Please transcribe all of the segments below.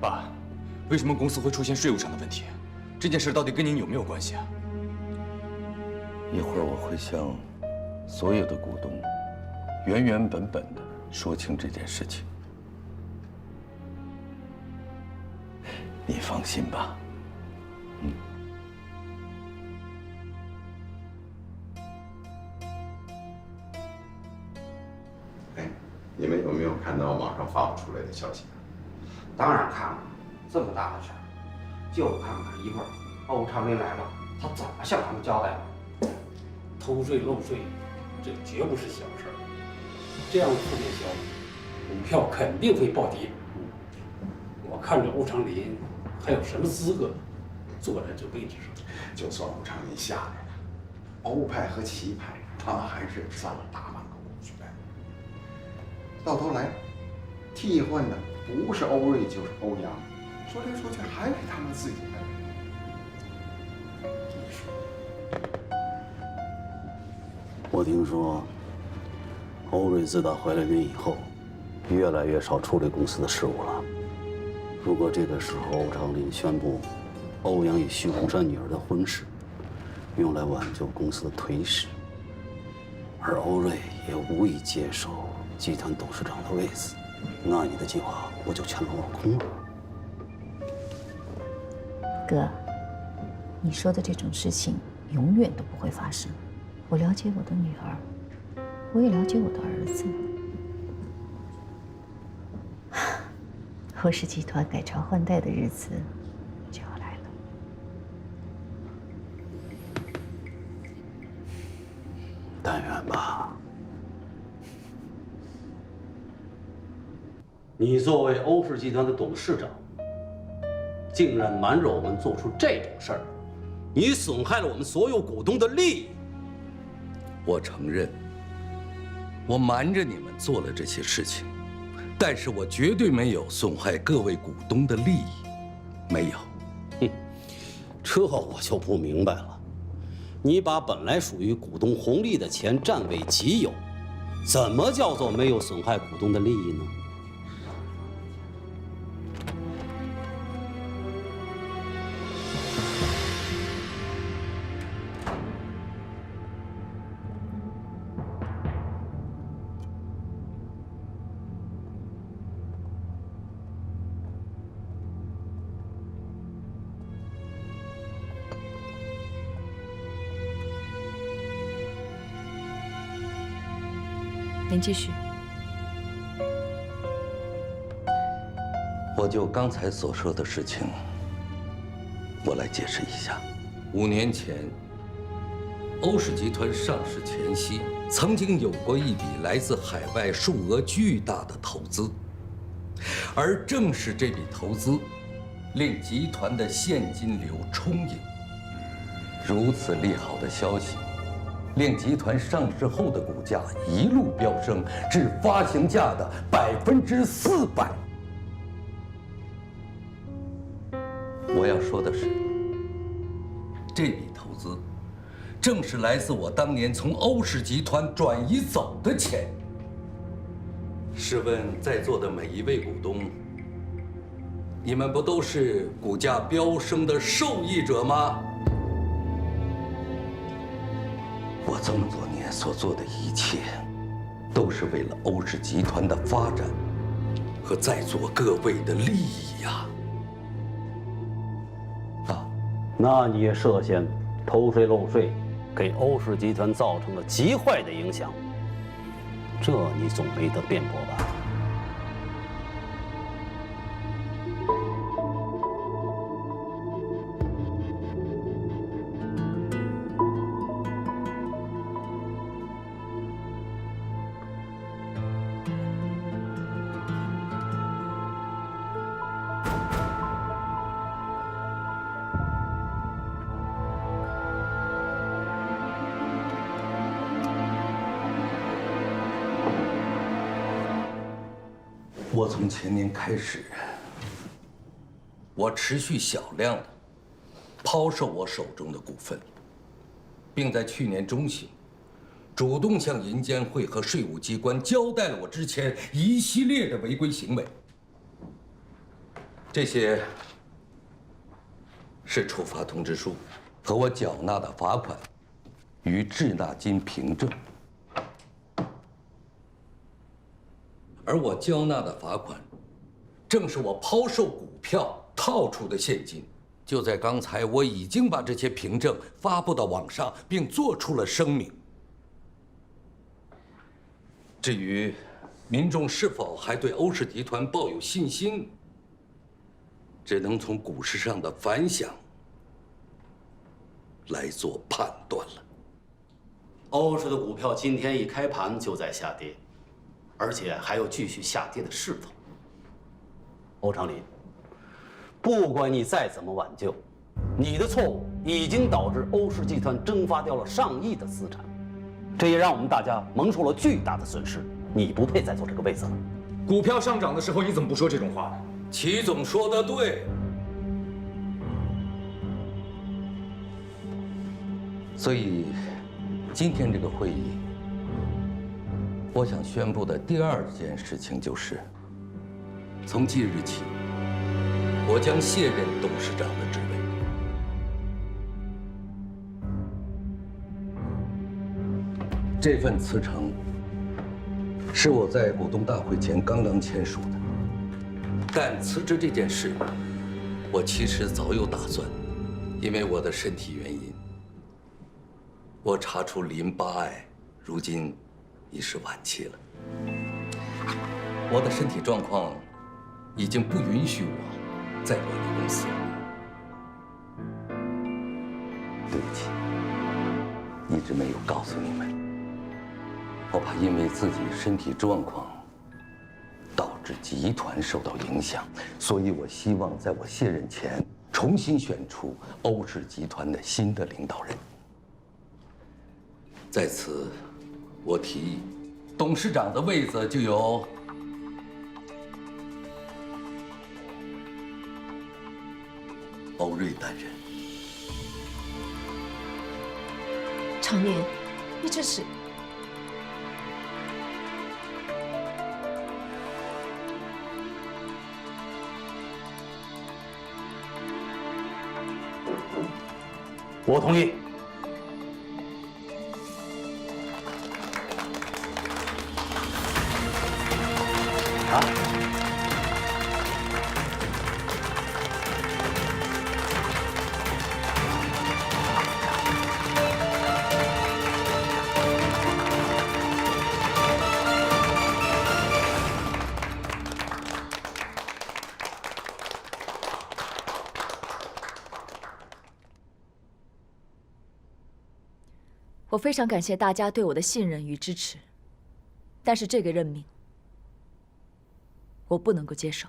爸，为什么公司会出现税务上的问题？这件事到底跟您有没有关系啊？一会儿我会向所有的股东原原本本的说清这件事情。你放心吧。哎，你们有没有看到网上发布出来的消息？当然看了，这么大的事儿，就看看一会儿欧长林来了，他怎么向他们交代吧。偷税漏税，这绝不是小事儿。这样负面消息，股票肯定会暴跌。我看着欧长林还有什么资格坐在这位置上？就算欧长林下来了，欧派和齐派他还是占了大半个股权。到头来，替换的不是欧瑞就是欧阳，说来说去还是他们自己的。我听说，欧瑞自打回来云以后，越来越少处理公司的事务了。如果这个时候欧长林宣布欧阳与徐红山女儿的婚事，用来挽救公司的颓势，而欧瑞也无意接受集团董事长的位子，那你的计划不就全落空了？哥，你说的这种事情永远都不会发生。我了解我的女儿，我也了解我的儿子。欧氏集团改朝换代的日子就要来了。但愿吧。你作为欧氏集团的董事长，竟然瞒着我们做出这种事儿，你损害了我们所有股东的利益。我承认，我瞒着你们做了这些事情，但是我绝对没有损害各位股东的利益，没有。这我就不明白了，你把本来属于股东红利的钱占为己有，怎么叫做没有损害股东的利益呢？您继续。我就刚才所说的事情，我来解释一下。5年前，欧氏集团上市前夕，曾经有过一笔来自海外数额巨大的投资，而正是这笔投资，令集团的现金流充盈。如此利好的消息，令集团上市后的股价一路飙升至发行价的400%。我要说的是，这笔投资正是来自我当年从欧氏集团转移走的钱。试问在座的每一位股东，你们不都是股价飙升的受益者吗？我这么多年所做的一切，都是为了欧氏集团的发展和在座各位的利益呀！那你也涉嫌偷税漏税，给欧氏集团造成了极坏的影响，这你总没得辩驳吧？我从前年开始，我持续小量的抛售我手中的股份，并在去年中旬主动向银监会和税务机关交代了我之前一系列的违规行为。这些是处罚通知书和我缴纳的罚款与滞纳金凭证，而我交纳的罚款，正是我抛售股票套出的现金。就在刚才，我已经把这些凭证发布到网上，并做出了声明。至于民众是否还对欧氏集团抱有信心，只能从股市上的反响来做判断了。欧氏的股票今天一开盘就在下跌，而且还有继续下跌的势头。欧长林，不管你再怎么挽救，你的错误已经导致欧氏集团蒸发掉了上亿的资产，这也让我们大家蒙受了巨大的损失。你不配再坐这个位子了。股票上涨的时候，你怎么不说这种话呢？齐总说的对。所以，今天这个会议，我想宣布的第二件事情就是，从即日起，我将卸任董事长的职位。这份辞呈是我在股东大会前刚刚签署的，但辞职这件事，我其实早有打算，因为我的身体原因。我查出淋巴癌，如今已是晚期了。我的身体状况已经不允许我再管理公司了。对不起，一直没有告诉你们。我怕因为自己身体状况导致集团受到影响，所以我希望在我卸任前重新选出欧氏集团的新的领导人。在此，我提议，董事长的位子就由欧瑞担任。常年，你这是……我同意。我非常感谢大家对我的信任与支持，但是这个任命，我不能够接受。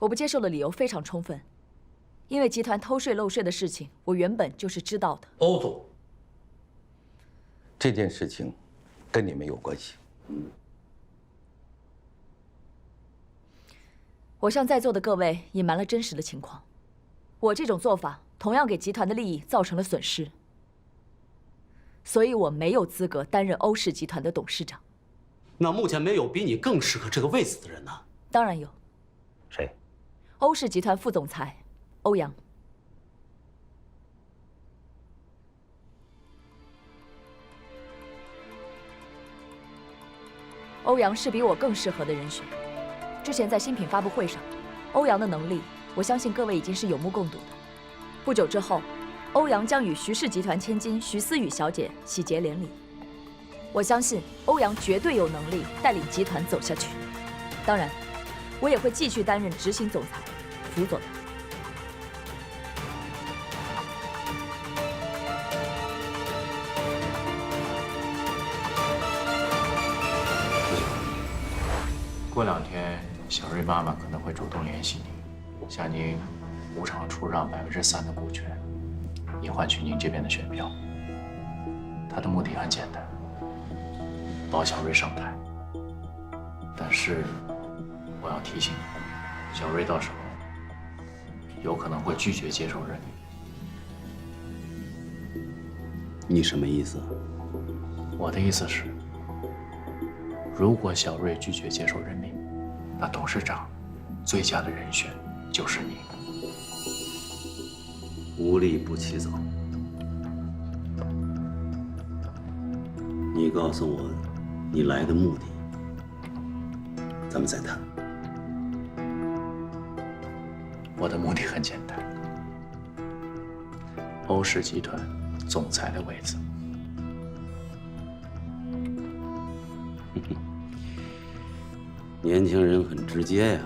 我不接受的理由非常充分，因为集团偷税漏税的事情，我原本就是知道的。欧总，这件事情跟你没有关系。我向在座的各位隐瞒了真实的情况，我这种做法同样给集团的利益造成了损失。所以我没有资格担任欧氏集团的董事长。那目前没有比你更适合这个位子的人呢？当然有。谁？欧氏集团副总裁欧阳。欧阳是比我更适合的人选。之前在新品发布会上，欧阳的能力，我相信各位已经是有目共睹的。不久之后，欧阳将与徐氏集团千金徐思雨小姐喜结连理。我相信欧阳绝对有能力带领集团走下去。当然，我也会继续担任执行总裁，辅佐他。过2天，小瑞妈妈可能会主动联系你，向您无偿出让3%的股权。以换取您这边的选票。他的目的很简单，保小瑞上台。但是我要提醒你，小瑞到时候有可能会拒绝接受任命。你什么意思？我的意思是，如果小瑞拒绝接受任命，那董事长最佳的人选就是你。无利不起早。你告诉我，你来的目的，咱们再谈。我的目的很简单，欧氏集团总裁的位子。年轻人很直接呀。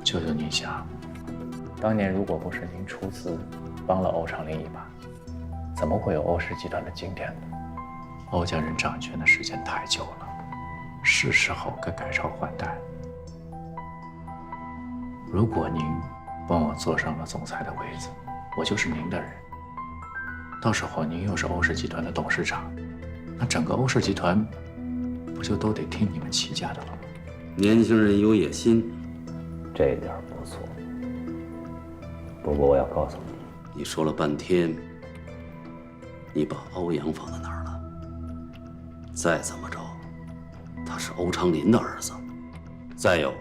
舅舅，您想，当年如果不是您出资帮了欧长林一把，怎么会有欧氏集团的今天呢？欧家人掌权的时间太久了，是时候该改朝换代。如果您帮我坐上了总裁的位子，我就是您的人。到时候您又是欧氏集团的董事长，那整个欧氏集团不就都得听你们齐家的了吗？年轻人有野心，这点不错。不过我要告诉你，你说了半天，你把欧阳放在哪儿了？再怎么着，他是欧长林的儿子。再有，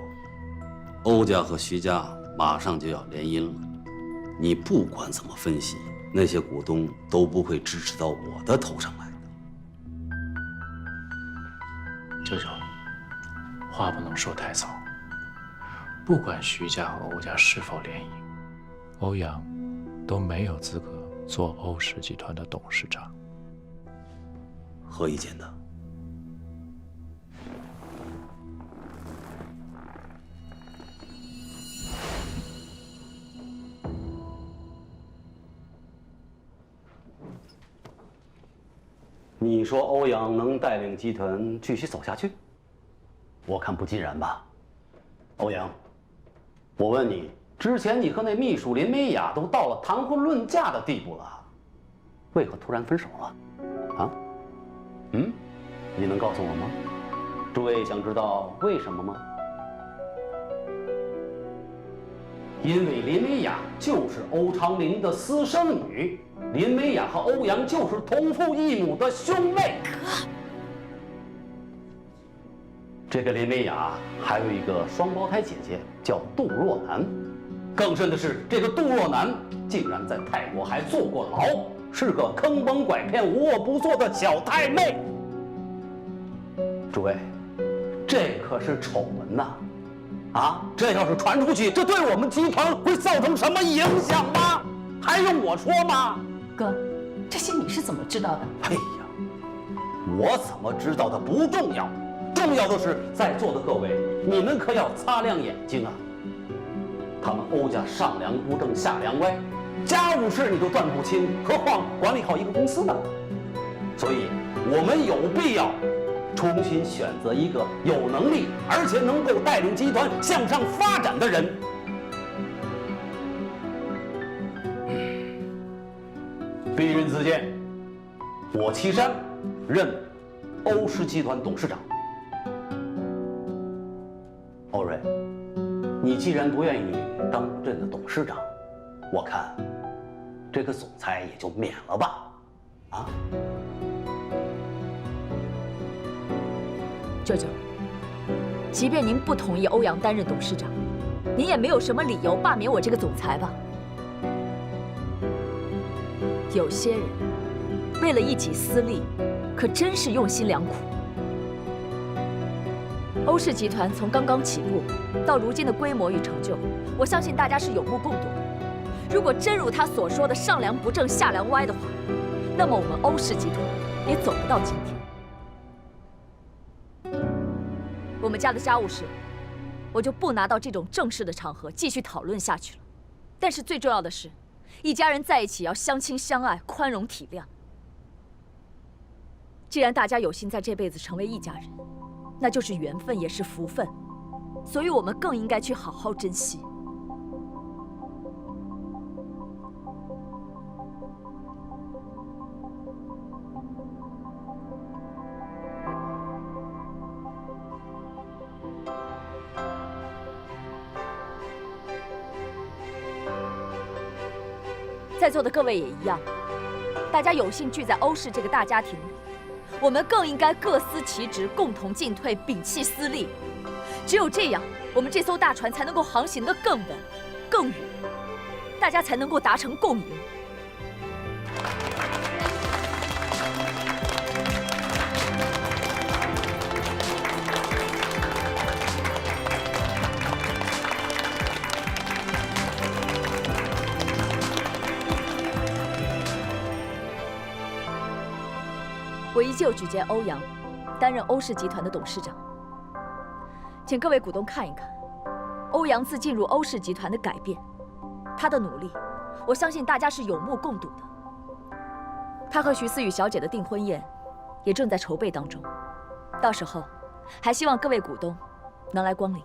欧家和徐家马上就要联姻了，你不管怎么分析，那些股东都不会支持到我的头上来的。舅舅，话不能说太早。不管徐家和欧家是否联姻，欧阳都没有资格做欧氏集团的董事长。何以见得？你说欧阳能带领集团继续走下去？我看不尽然吧。欧阳，我问你，之前你和那秘书林美雅都到了谈婚论嫁的地步了，为何突然分手了？啊？你能告诉我吗？诸位想知道为什么吗？因为林美雅就是欧长林的私生女，林美雅和欧阳就是同父异母的兄妹。这个林美雅还有一个双胞胎姐姐，叫杜若楠。更甚的是，这个杜若楠竟然在泰国还坐过牢，是个坑蒙拐骗、无恶不作的小太妹。诸位，这可是丑闻呐！啊，这要是传出去，这对我们集团会造成什么影响吗？还用我说吗？哥，这些你是怎么知道的？哎呀，我怎么知道的不重要，重要的是在座的各位，你们可要擦亮眼睛啊！他们欧家上梁不正下梁歪，家务事你都断不清，何况管理好一个公司呢？所以，我们有必要重新选择一个有能力而且能够带领集团向上发展的人。鄙人自荐，我岐山任欧氏集团董事长。欧瑞，你既然不愿意当这个董事长，我看这个总裁也就免了吧。啊？舅舅，即便您不同意欧阳担任董事长，您也没有什么理由罢免我这个总裁吧？有些人为了一己私利，可真是用心良苦。欧氏集团从刚刚起步到如今的规模与成就，我相信大家是有目共睹的。如果真如他所说的上梁不正下梁歪的话，那么我们欧氏集团也走不到今天。我们家的家务事，我就不拿到这种正式的场合继续讨论下去了。但是最重要的是，一家人在一起要相亲相爱、宽容体谅。既然大家有幸在这辈子成为一家人，那就是缘分，也是福分，所以我们更应该去好好珍惜。在座的各位也一样，大家有幸聚在欧氏这个大家庭里，我们更应该各司其职，共同进退，摒弃私利，只有这样，我们这艘大船才能够航行得更稳、更远，大家才能够达成共赢。我依旧举荐欧阳担任欧氏集团的董事长，请各位股东看一看欧阳自进入欧氏集团的改变，他的努力，我相信大家是有目共睹的。他和徐思雨小姐的订婚宴也正在筹备当中，到时候还希望各位股东能来光临。